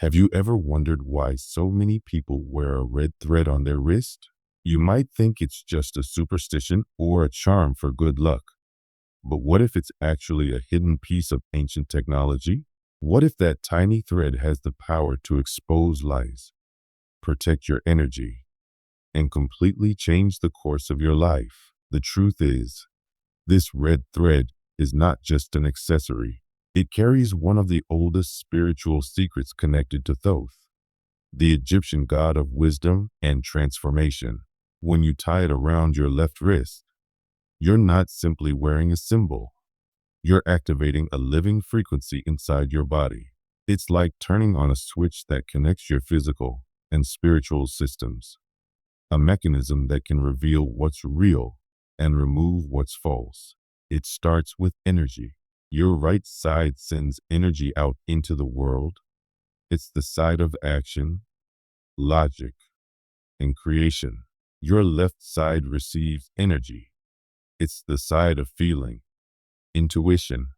Have you ever wondered why so many people wear a red thread on their wrist? You might think it's just a superstition or a charm for good luck. But what if it's actually a hidden piece of ancient technology? What if that tiny thread has the power to expose lies, protect your energy, and completely change the course of your life? The truth is, this red thread is not just an accessory. It carries one of the oldest spiritual secrets connected to Thoth, the Egyptian god of wisdom and transformation. When you tie it around your left wrist, you're not simply wearing a symbol. You're activating a living frequency inside your body. It's like turning on a switch that connects your physical and spiritual systems, a mechanism that can reveal what's real and remove what's false. It starts with energy. Your right side sends energy out into the world. It's the side of action, logic, and creation. Your left side receives energy. It's the side of feeling, intuition,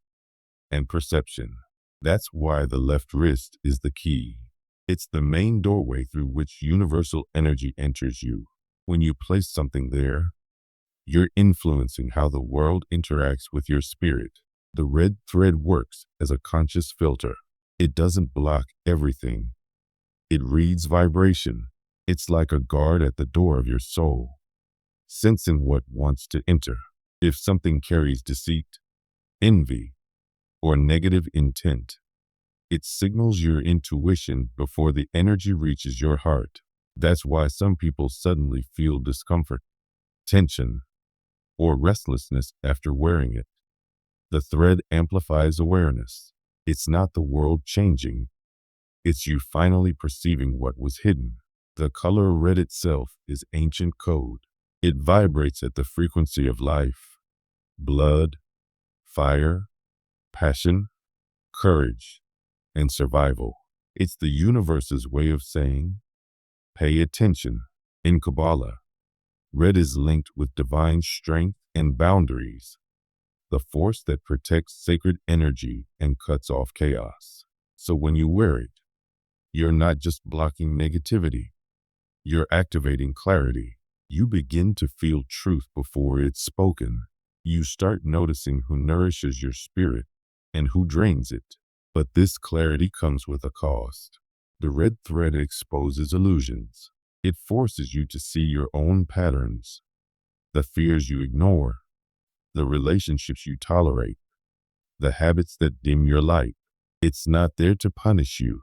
and perception. That's why the left wrist is the key. It's the main doorway through which universal energy enters you. When you place something there, you're influencing how the world interacts with your spirit. The red thread works as a conscious filter. It doesn't block everything. It reads vibration. It's like a guard at the door of your soul, sensing what wants to enter. If something carries deceit, envy, or negative intent, it signals your intuition before the energy reaches your heart. That's why some people suddenly feel discomfort, tension, or restlessness after wearing it. The thread amplifies awareness. It's not the world changing. It's you finally perceiving what was hidden. The color red itself is ancient code. It vibrates at the frequency of life, blood, fire, passion, courage, and survival. It's the universe's way of saying, pay attention. In Kabbalah, red is linked with divine strength and boundaries, the force that protects sacred energy and cuts off chaos. So when you wear it, you're not just blocking negativity, you're activating clarity. You begin to feel truth before it's spoken. You start noticing who nourishes your spirit and who drains it. But this clarity comes with a cost. The red thread exposes illusions. It forces you to see your own patterns, the fears you ignore, the relationships you tolerate, the habits that dim your light. It's not there to punish you.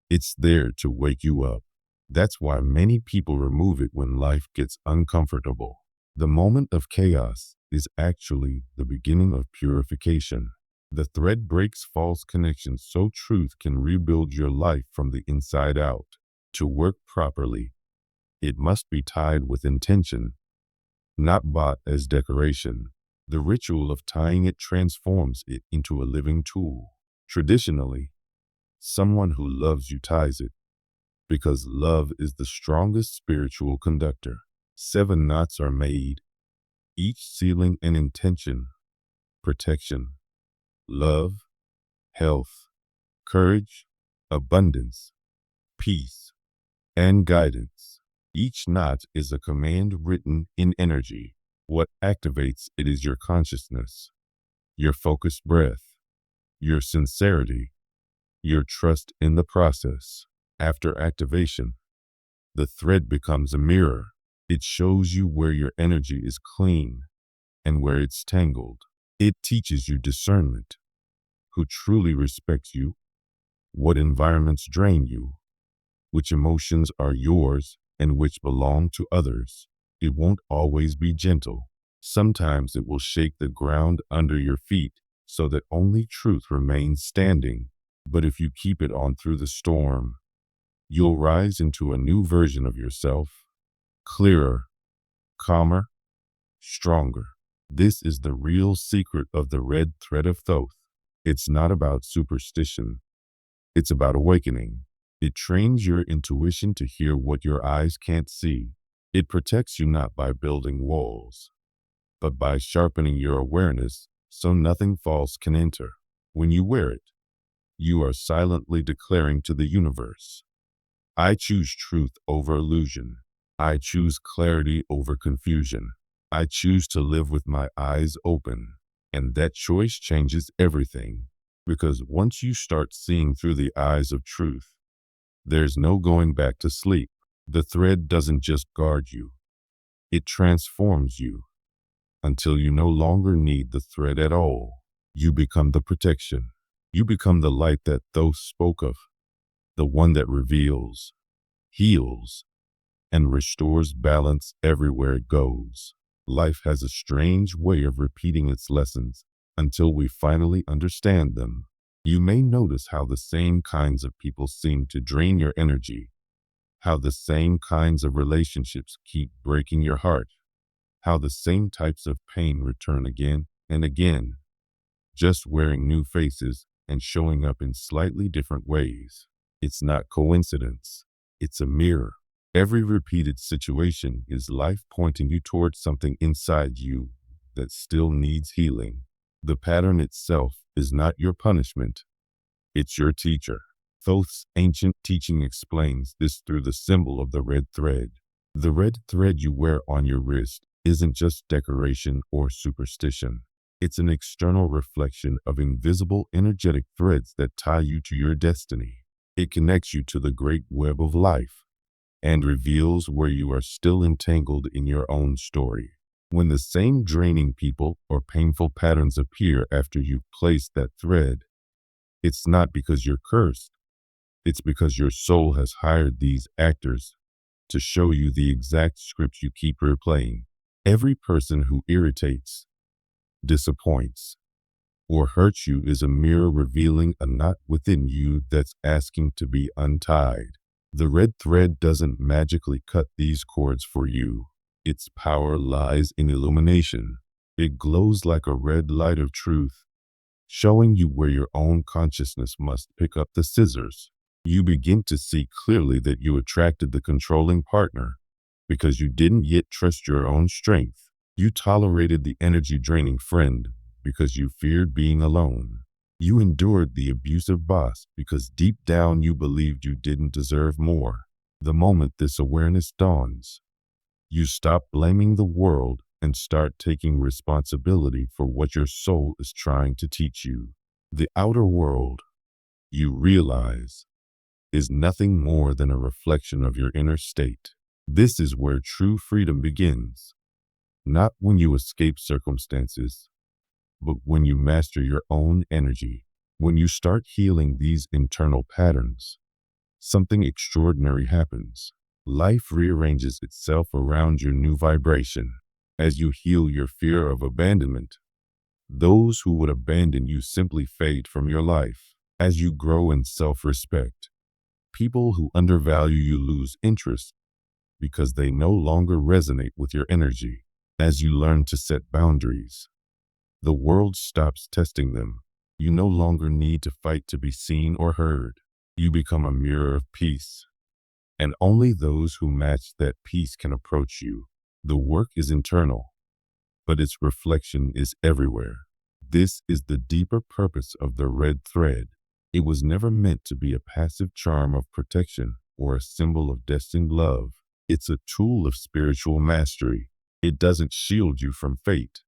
It's there to wake you up. That's why many people remove it when life gets uncomfortable. The moment of chaos is actually the beginning of purification. The thread breaks false connections so truth can rebuild your life from the inside out. To work properly, it must be tied with intention, not bought as decoration. The ritual of tying it transforms it into a living tool. Traditionally, someone who loves you ties it, because love is the strongest spiritual conductor. 7 knots are made, each sealing an intention, protection, love, health, courage, abundance, peace, and guidance. Each knot is a command written in energy. What activates it is your consciousness, your focused breath, your sincerity, your trust in the process. After activation, the thread becomes a mirror. It shows you where your energy is clean and where it's tangled. It teaches you discernment, who truly respects you, what environments drain you, which emotions are yours and which belong to others. It won't always be gentle. Sometimes it will shake the ground under your feet so that only truth remains standing. But if you keep it on through the storm, you'll rise into a new version of yourself, clearer, calmer, stronger. This is the real secret of the red thread of Thoth. It's not about superstition. It's about awakening. It trains your intuition to hear what your eyes can't see. It protects you not by building walls, but by sharpening your awareness so nothing false can enter. When you wear it, You are silently declaring to the universe, I choose truth over illusion. I choose clarity over confusion. I choose to live with my eyes open. And that choice changes everything. Because once you start seeing through the eyes of truth, there's no going back to sleep. The thread doesn't just guard you, it transforms you until you no longer need the thread at all. You become the protection. You become the light that Thoth spoke of, the one that reveals, heals, and restores balance everywhere it goes. Life has a strange way of repeating its lessons until we finally understand them. You may notice how the same kinds of people seem to drain your energy, how the same kinds of relationships keep breaking your heart, how the same types of pain return again and again, just wearing new faces and showing up in slightly different ways. It's not coincidence. It's a mirror. Every repeated situation is life pointing you towards something inside you that still needs healing. The pattern itself is not your punishment. It's your teacher. Thoth's ancient teaching explains this through the symbol of the red thread. The red thread you wear on your wrist isn't just decoration or superstition. It's an external reflection of invisible energetic threads that tie you to your destiny. It connects you to the great web of life and reveals where you are still entangled in your own story. When the same draining people or painful patterns appear after you've placed that thread, it's not because you're cursed. It's because your soul has hired these actors to show you the exact script you keep replaying. Every person who irritates, disappoints, or hurts you is a mirror revealing a knot within you that's asking to be untied. The red thread doesn't magically cut these cords for you. Its power lies in illumination. It glows like a red light of truth, showing you where your own consciousness must pick up the scissors. You begin to see clearly that you attracted the controlling partner because you didn't yet trust your own strength. You tolerated the energy-draining friend because you feared being alone. You endured the abusive boss because deep down you believed you didn't deserve more. The moment this awareness dawns, you stop blaming the world and start taking responsibility for what your soul is trying to teach you. The outer world, you realize, is nothing more than a reflection of your inner state. This is where true freedom begins. Not when you escape circumstances, but when you master your own energy. When you start healing these internal patterns, something extraordinary happens. Life rearranges itself around your new vibration. As you heal your fear of abandonment, those who would abandon you simply fade from your life. As you grow in self-respect, people who undervalue you lose interest because they no longer resonate with your energy. As you learn to set boundaries, the world stops testing them. You no longer need to fight to be seen or heard. You become a mirror of peace, and only those who match that peace can approach you. The work is internal, but its reflection is everywhere. This is the deeper purpose of the red thread. It was never meant to be a passive charm of protection or a symbol of destined love. It's a tool of spiritual mastery. It doesn't shield you from fate.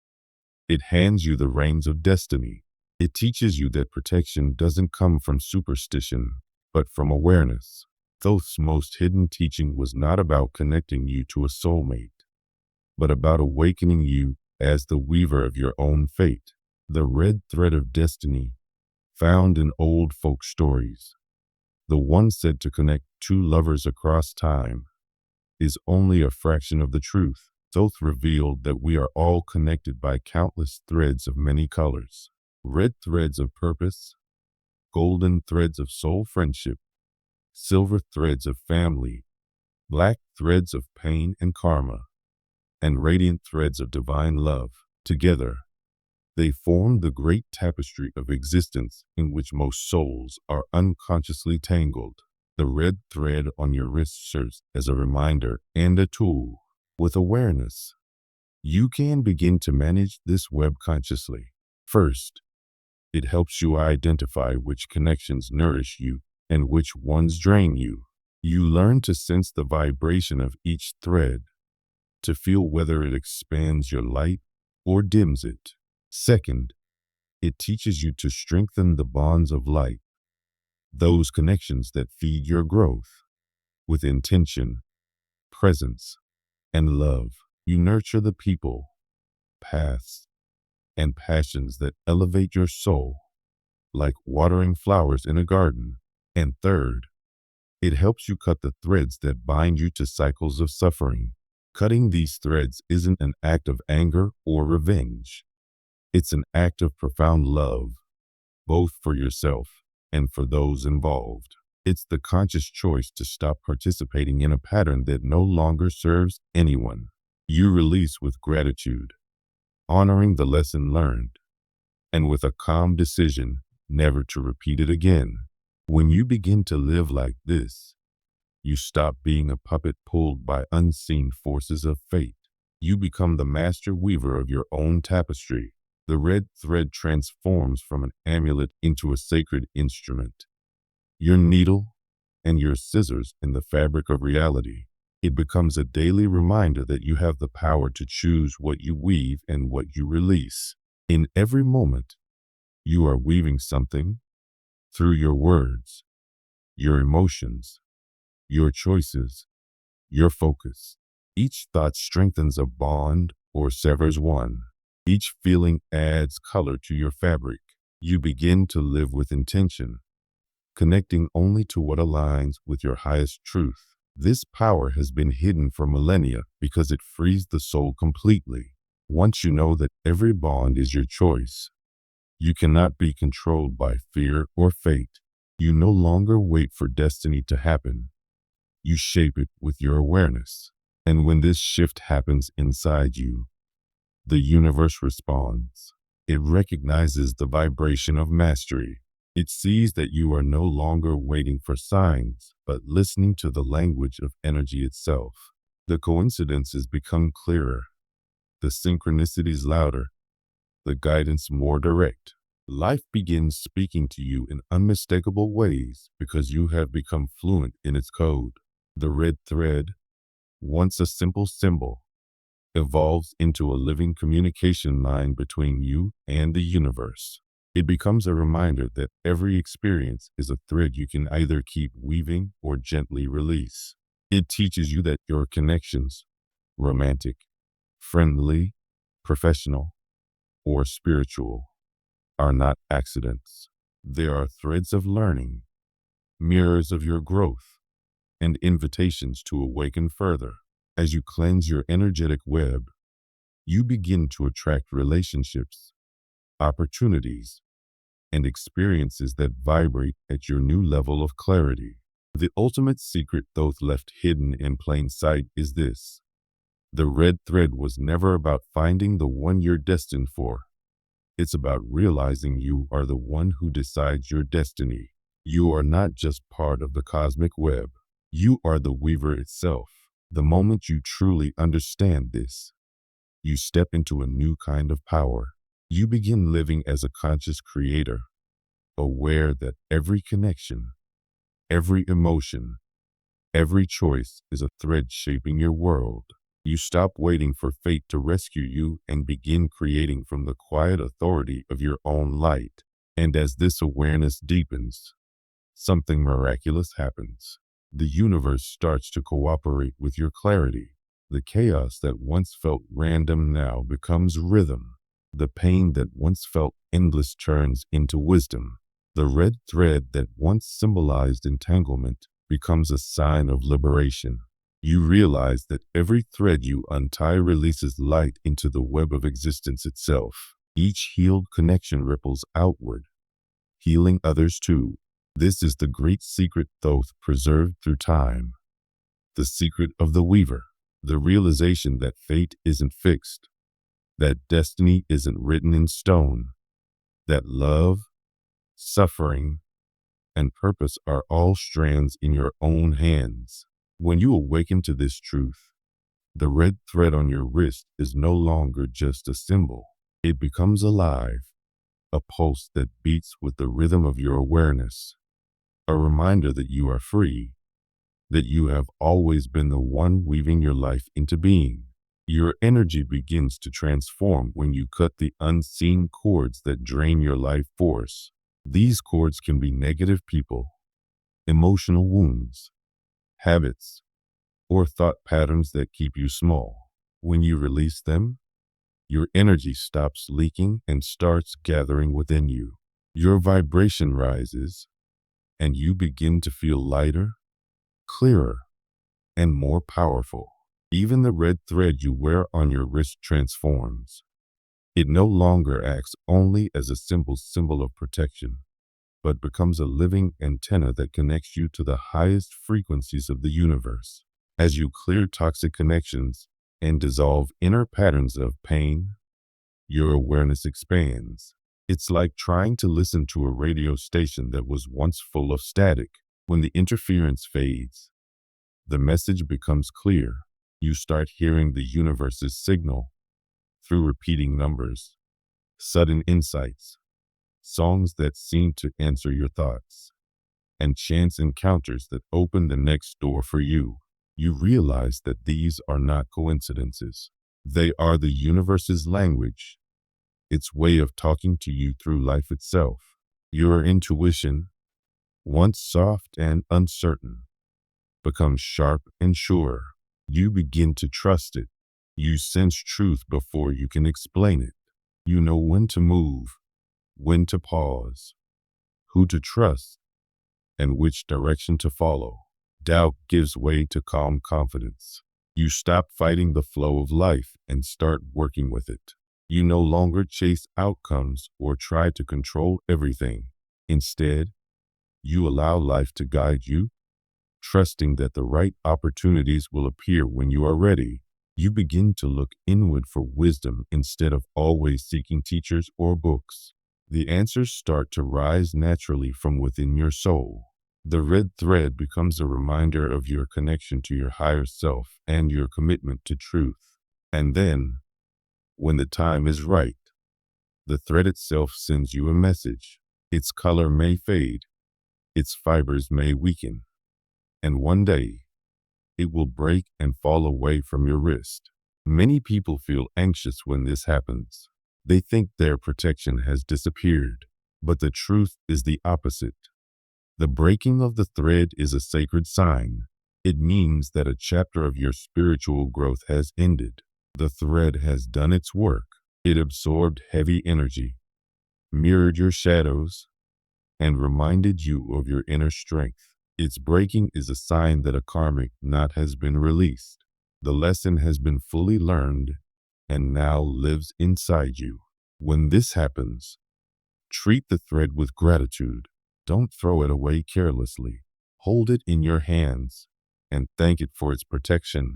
It hands you the reins of destiny. It teaches you that protection doesn't come from superstition, but from awareness. Thoth's most hidden teaching was not about connecting you to a soulmate, but about awakening you as the weaver of your own fate. The red thread of destiny, found in old folk stories, the one said to connect two lovers across time, is only a fraction of the truth. Thoth revealed that we are all connected by countless threads of many colors. Red threads of purpose, golden threads of soul friendship, silver threads of family, black threads of pain and karma, and radiant threads of divine love. Together, they form the great tapestry of existence in which most souls are unconsciously tangled. The red thread on your wrist serves as a reminder and a tool. With awareness, you can begin to manage this web consciously. First, It helps you identify which connections nourish you and which ones drain you. You learn to sense the vibration of each thread, to feel whether it expands your light or dims it. Second, it teaches you to strengthen the bonds of light, those connections that feed your growth. With intention, presence, and love, you nurture the people, paths, and passions that elevate your soul, like watering flowers in a garden. And third, it helps you cut the threads that bind you to cycles of suffering. Cutting these threads isn't an act of anger or revenge. It's an act of profound love, both for yourself and for those involved. It's the conscious choice to stop participating in a pattern that no longer serves anyone. You release with gratitude, honoring the lesson learned, and with a calm decision never to repeat it again. When you begin to live like this, you stop being a puppet pulled by unseen forces of fate. You become the master weaver of your own tapestry. The red thread transforms from an amulet into a sacred instrument. Your needle and your scissors in the fabric of reality. It becomes a daily reminder that you have the power to choose what you weave and what you release. In every moment, you are weaving something through your words, your emotions, your choices, your focus. Each thought strengthens a bond or severs one. Each feeling adds color to your fabric. You begin to live with intention, connecting only to what aligns with your highest truth. This power has been hidden for millennia because it frees the soul completely. Once you know that every bond is your choice, you cannot be controlled by fear or fate. You no longer wait for destiny to happen. You shape it with your awareness. And when this shift happens inside you, the universe responds. It recognizes the vibration of mastery. It sees that you are no longer waiting for signs, but listening to the language of energy itself. The coincidences become clearer, the synchronicities louder, the guidance more direct. Life begins speaking to you in unmistakable ways because you have become fluent in its code. The red thread, once a simple symbol, evolves into a living communication line between you and the universe. It becomes a reminder that every experience is a thread you can either keep weaving or gently release. It teaches you that your connections, romantic, friendly, professional, or spiritual, are not accidents. They are threads of learning, mirrors of your growth, and invitations to awaken further. As you cleanse your energetic web, you begin to attract relationships, opportunities, and experiences that vibrate at your new level of clarity. The ultimate secret Thoth left hidden in plain sight is this. The red thread was never about finding the one you're destined for. It's about realizing you are the one who decides your destiny. You are not just part of the cosmic web. You are the weaver itself. The moment you truly understand this, you step into a new kind of power. You begin living as a conscious creator, aware that every connection, every emotion, every choice is a thread shaping your world. You stop waiting for fate to rescue you and begin creating from the quiet authority of your own light. And as this awareness deepens, something miraculous happens. The universe starts to cooperate with your clarity. The chaos that once felt random now becomes rhythm. The pain that once felt endless turns into wisdom. The red thread that once symbolized entanglement becomes a sign of liberation. You realize that every thread you untie releases light into the web of existence itself. Each healed connection ripples outward, healing others too. This is the great secret Thoth preserved through time. The secret of the weaver. The realization that fate isn't fixed, that destiny isn't written in stone, that love, suffering, and purpose are all strands in your own hands. When you awaken to this truth, the red thread on your wrist is no longer just a symbol. It becomes alive, a pulse that beats with the rhythm of your awareness, a reminder that you are free, that you have always been the one weaving your life into being. Your energy begins to transform when you cut the unseen cords that drain your life force. These cords can be negative people, emotional wounds, habits, or thought patterns that keep you small. When you release them, your energy stops leaking and starts gathering within you. Your vibration rises, and you begin to feel lighter, clearer, and more powerful. Even the red thread you wear on your wrist transforms. It no longer acts only as a simple symbol of protection, but becomes a living antenna that connects you to the highest frequencies of the universe. As you clear toxic connections and dissolve inner patterns of pain, your awareness expands. It's like trying to listen to a radio station that was once full of static. When the interference fades, the message becomes clear. You start hearing the universe's signal through repeating numbers, sudden insights, songs that seem to answer your thoughts, and chance encounters that open the next door for you. You realize that these are not coincidences. They are the universe's language, its way of talking to you through life itself. Your intuition, once soft and uncertain, becomes sharp and sure. You begin to trust it. You sense truth before you can explain it. You know when to move, when to pause, who to trust, and which direction to follow. Doubt gives way to calm confidence. You stop fighting the flow of life and start working with it. You no longer chase outcomes or try to control everything. Instead, you allow life to guide you, trusting that the right opportunities will appear when you are ready. You begin to look inward for wisdom instead of always seeking teachers or books. The answers start to rise naturally from within your soul. The red thread becomes a reminder of your connection to your higher self and your commitment to truth. And then, when the time is right, the thread itself sends you a message. Its color may fade, its fibers may weaken, and one day, it will break and fall away from your wrist. Many people feel anxious when this happens. They think their protection has disappeared, but the truth is the opposite. The breaking of the thread is a sacred sign. It means that a chapter of your spiritual growth has ended. The thread has done its work. It absorbed heavy energy, mirrored your shadows, and reminded you of your inner strength. Its breaking is a sign that a karmic knot has been released. The lesson has been fully learned and now lives inside you. When this happens, treat the thread with gratitude. Don't throw it away carelessly. Hold it in your hands and thank it for its protection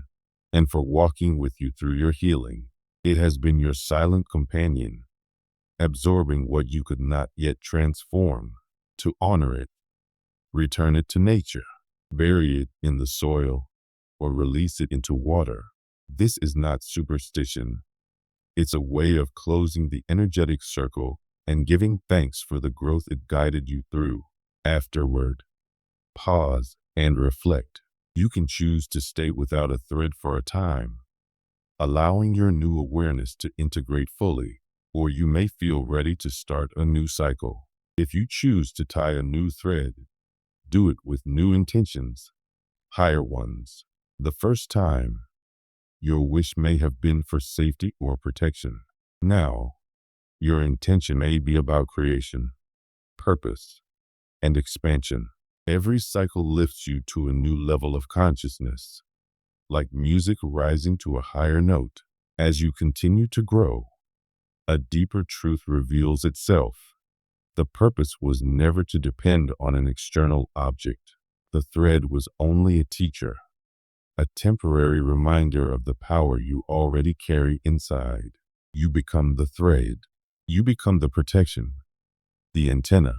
and for walking with you through your healing. It has been your silent companion, absorbing what you could not yet transform. To honor it, return it to nature, bury it in the soil, or release it into water. This is not superstition. It's a way of closing the energetic circle and giving thanks for the growth it guided you through. Afterward, pause and reflect. You can choose to stay without a thread for a time, allowing your new awareness to integrate fully, or you may feel ready to start a new cycle. If you choose to tie a new thread, do it with new intentions, higher ones. The first time, your wish may have been for safety or protection. Now, your intention may be about creation, purpose, and expansion. Every cycle lifts you to a new level of consciousness, like music rising to a higher note. As you continue to grow, a deeper truth reveals itself. The purpose was never to depend on an external object. The thread was only a teacher, a temporary reminder of the power you already carry inside. You become the thread. You become the protection, the antenna,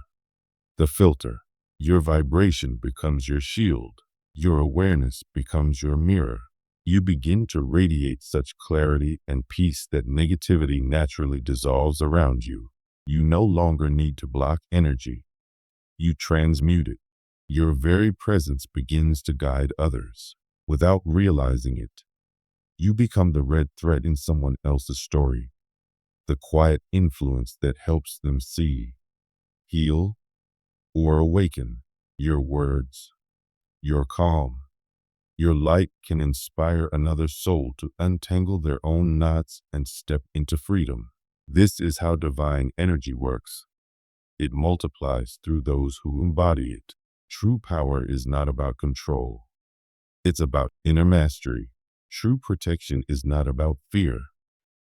the filter. Your vibration becomes your shield. Your awareness becomes your mirror. You begin to radiate such clarity and peace that negativity naturally dissolves around you. You no longer need to block energy. You transmute it. Your very presence begins to guide others. Without realizing it, you become the red thread in someone else's story, the quiet influence that helps them see, heal, or awaken. Your words, your calm, your light can inspire another soul to untangle their own knots and step into freedom. This is how divine energy works. It multiplies through those who embody it. True power is not about control. It's about inner mastery. True protection is not about fear.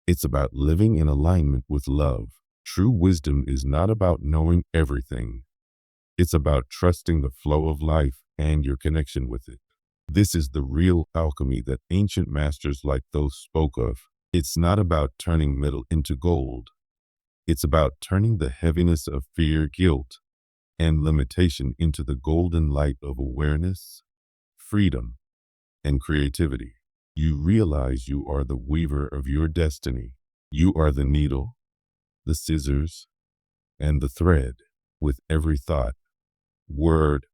It's about living in alignment with love. True wisdom is not about knowing everything. It's about trusting the flow of life and your connection with it. This is the real alchemy that ancient masters like Thoth spoke of. It's not about turning metal into gold. It's about turning the heaviness of fear, guilt, and limitation into the golden light of awareness, freedom, and creativity. You realize you are the weaver of your destiny. You are the needle, the scissors, and the thread. With every thought, word,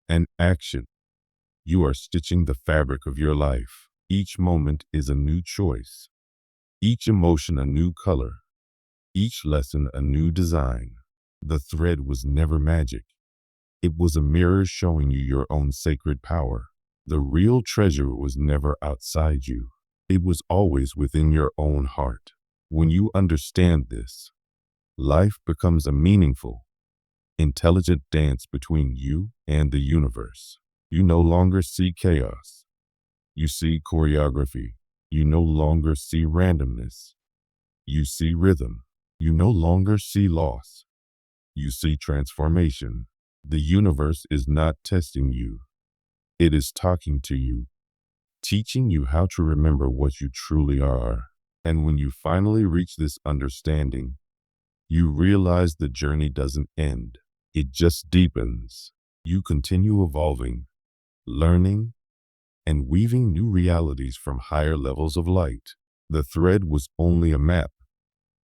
and action, you are stitching the fabric of your life. Each moment is a new choice. Each emotion a new color. Each lesson a new design. The thread was never magic. It was a mirror showing you your own sacred power. The real treasure was never outside you. It was always within your own heart. When you understand this, life becomes a meaningful, intelligent dance between you and the universe. You no longer see chaos. You see choreography. You no longer see randomness. You see rhythm. You no longer see loss. You see transformation. The universe is not testing you. It is talking to you, teaching you how to remember what you truly are. And when you finally reach this understanding, you realize the journey doesn't end. It just deepens. You continue evolving, learning, and weaving new realities from higher levels of light. The thread was only a map,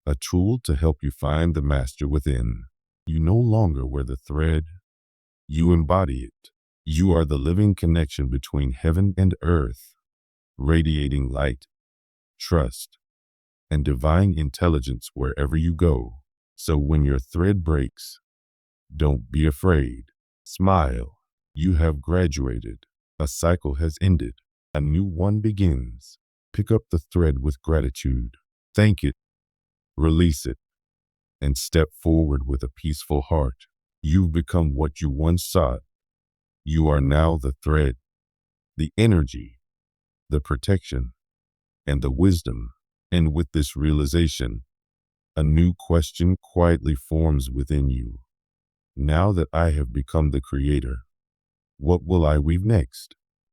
a tool to help you find the master within. You no longer wear the thread, you embody it. You are the living connection between heaven and earth, radiating light, trust, and divine intelligence wherever you go. So when your thread breaks, don't be afraid. Smile. You have graduated. A cycle has ended. A new one begins. Pick up the thread with gratitude. Thank it. Release it. And step forward with a peaceful heart. You've become what you once sought. You are now the thread, the energy, the protection, and the wisdom. And with this realization, a new question quietly forms within you. Now that I have become the creator, what will I weave next?